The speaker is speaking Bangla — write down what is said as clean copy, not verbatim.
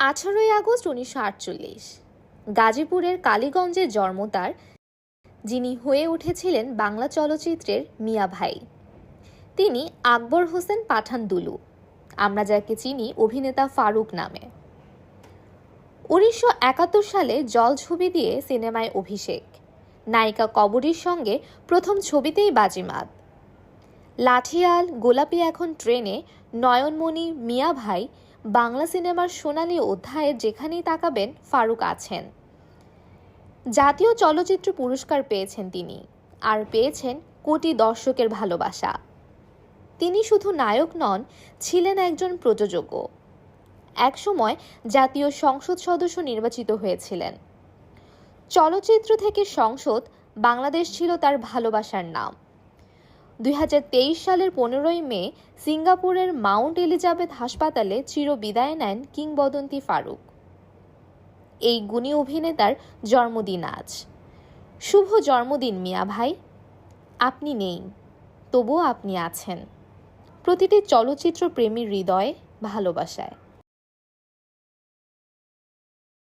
18 আগস্ট 1948 গাজীপুরের কালীগঞ্জে জন্ম তার, যিনি হয়ে উঠেছিলেন বাংলা চলচ্চিত্রের মিয়া ভাই। তিনি আকবর হোসেন পাঠান দুলু, আমরা যাকে চিনি অভিনেতা ফারুক নামে। 1971 সালে জল ছবি দিয়ে সিনেমায় অভিষেক, নায়িকা কবরীর সঙ্গে প্রথম ছবিতেই বাজিমাত। লাঠিয়াল, গোলাপি এখন ট্রেনে, নয়নমণি, মিয়া ভাই বাংলা সিনেমার সোনালী অধ্যায়ে যেখানেই তাকাবেন ফারুক আছেন। জাতীয় চলচ্চিত্র পুরস্কার পেয়েছেন তিনি, আর পেয়েছেন কোটি দর্শকের ভালোবাসা। তিনি শুধু নায়ক নন, ছিলেন একজন প্রযোজকও। একসময় জাতীয় সংসদ সদস্য নির্বাচিত হয়েছিলেন। চলচ্চিত্র থেকে সংসদ, বাংলাদেশ ছিল তার ভালোবাসার নাম। 2023 সালের 15 মে সিঙ্গাপুরের মাউন্ট এলিজাবেথ হাসপাতালে চিরবিদায় নেন কিংবদন্তি ফারুক। এই গুণী অভিনেতার জন্মদিন আজ। শুভ জন্মদিন মিয়া ভাই। আপনি নেই, তবুও আপনি আছেন প্রতিটি চলচ্চিত্র প্রেমীর হৃদয়ে, ভালোবাসায়।